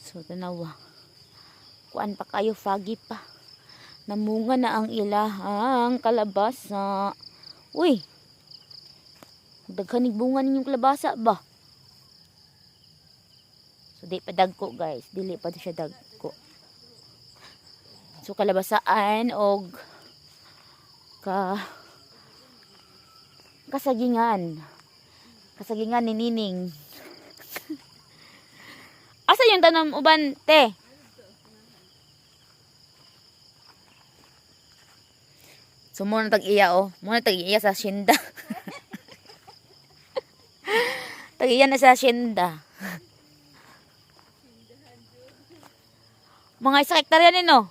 So tanawa. Kuan pa kayo, foggy pa. Namunga na ang ilahang kalabasa. Uy. Daghanig bunga ninyong kalabasa ba? So di pa dagko guys, dili pa siya dagko. So kalabasaan og kasagingan. Kasagingan ni Nining. Asa yung tanom uban, te? So muna tag-iya oh. Muna tag-iya sa Shinda. Tag-iya na sa Shinda. Mga isa hektarya nino.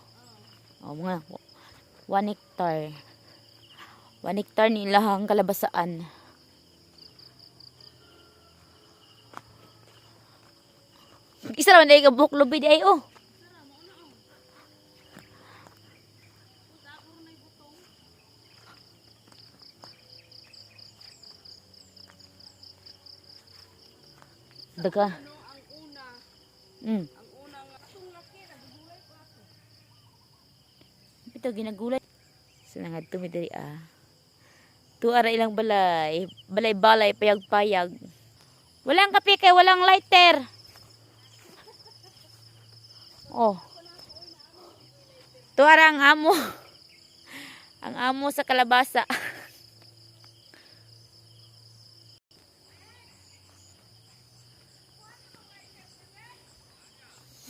Oh, mga 1 hectare. 1 hectare ni ilahang kalabasaan. Isa naman dahil ka buhok lubi di ay oh. Daga. Ang una nga itong laki nagugulay pa ako. Ito ginagulay. So nangadto mi diri ah. Tuara ilang balay, balay-balay payag-payag. Walang kape kay walang lighter. Oh. Tuara ang amo. Ang amo sa kalabasa.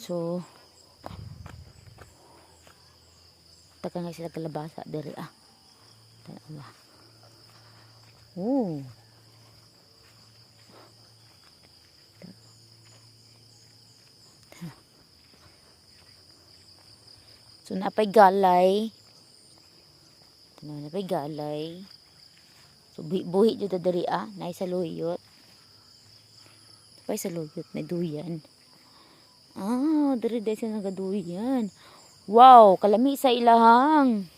So, taka nga sila kalabasa diri ah. Tanawa. Oh. So, napay galay. Napay galay. So, buhi dito diri ah. Nay sa luyot. Napay sa luyot. May duyan. Ah, dari sa nagaduyan. Wow, kalami sa ilahang.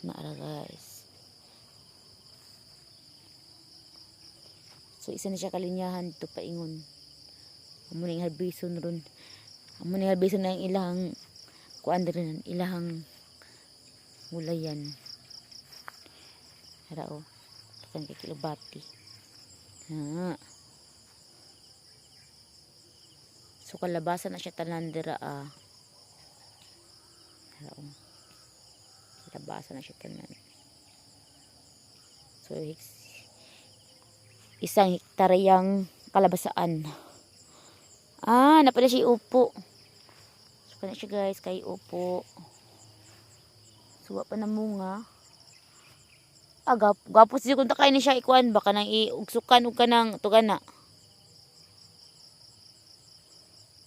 Naara guys. So isa na siya kalinyahan to paingon. Amo ning harbison ron. Amo ning harbison na yung ilahang kuan rin ilahang gulayan. Hara o. Kan kay kilobati. Ha. So kalabasa na siya tanan dira ah. Kalabasa na siya tanan. So isang hektaryang kalabasaan. Ah, napala siya upo. So kana siya guys kay upo. Suwa pa na munga. Ah, gapos siya kung takay ni siya ikuan baka nang iugsukan og kanang tugana.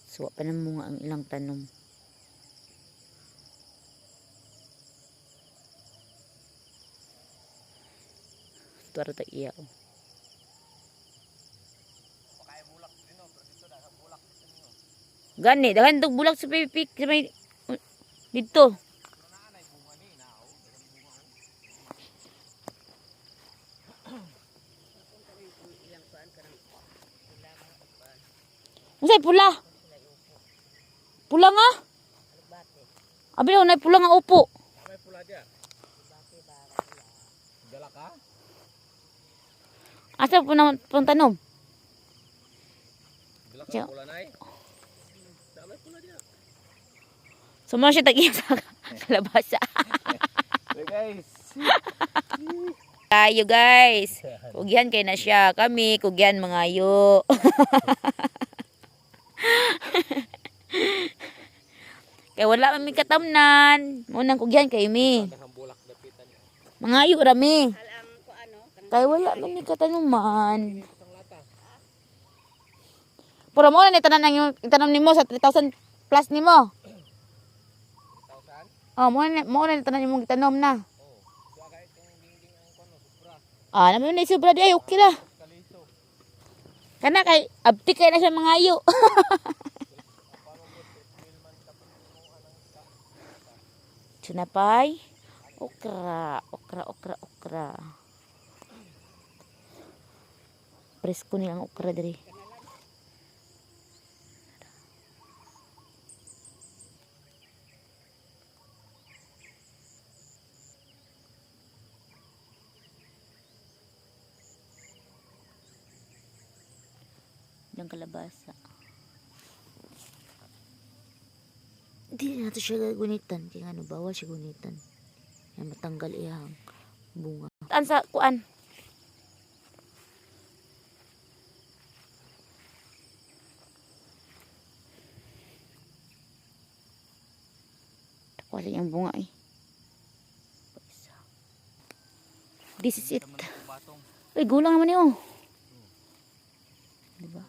Suwa pa na munga ang ilang tanom. Tuwara ta iya oh. Gani, daghan tog bulak sa pipik sa may dito. Unsay pula? Pula nga? Abi na pula nga upo. May pula dia. Dala ka? Asa po na tanom? Dala ka pula nay. May pula dia. Sumama siya tag-iya sa kalabasa. Hey guys. Kayo guys. Kugyan kay na siya. Kami kugyan mga ayo. Kay wala man mi katamnan. Munang kugyan kay mi. Mga ayo rami. Kay wala man mi katanuman. Pura mo na ni tanan ang itanam nimo sa 3,000 plus nimo. 3,000? Oh, mo na tanan imong itanom na. Ah, naman ni sobra di ay okay la. Kana kay abti kay na siya mga ayo. Sunapay. Okra. Presko ni ang okra diri. ng kalabasa. Hindi na ito siya gunitan. Kaya ano, bawal siya gunitan. Yan, matanggal iyang bunga. Taan sa kuan. Takuha sa iyang bunga eh. This is it. Ay, gulang naman yun. Diba?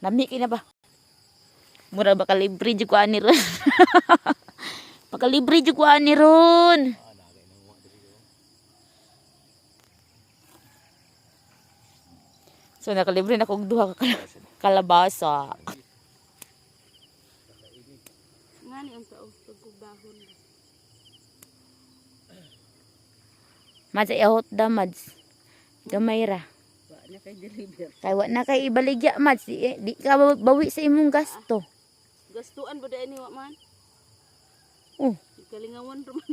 Lami kina ba? Mura ba kalibre jud ko ani ron. Pakalibre jud ko ani ron. So nakalibre na kog duha ka kalabasa. Ngani ang tao pagkugdahon. Mads ay ahot da mads. Gamay ra. Wa na kay deliver. Kay wa na kay ibaligya mads. Di ka bawi sa imong gasto. Gastuan ba dai ni wa man? Oh, Kalingawan ro man.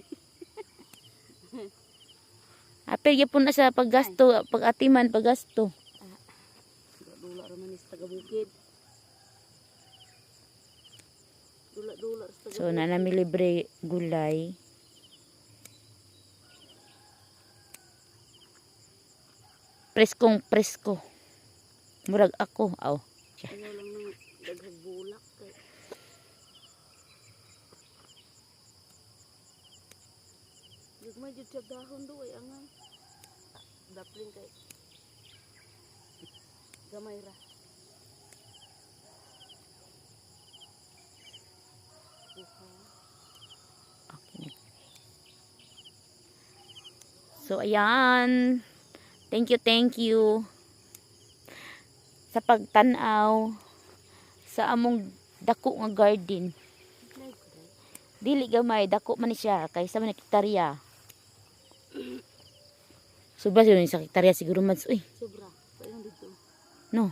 apil gyapon na sa paggasto, pagatiman, paggasto. Dula ra man is taga bukid. Dula sa taga. So na nami libre gulay. Preskong presko. Murag ako, aw. Ayaw lang nang daghang bulak kay. Gugmay jud sa dahon do ay angan. Dapling kay. Gamay ra. Okay. So ayan. Thank you sa pagtanaw sa among dako nga garden. Dili gamay, dako man ni siya kaysa man hektarya. Sobra yun sa hektarya siguro mads. Uy, Sobra. Payon dito. no.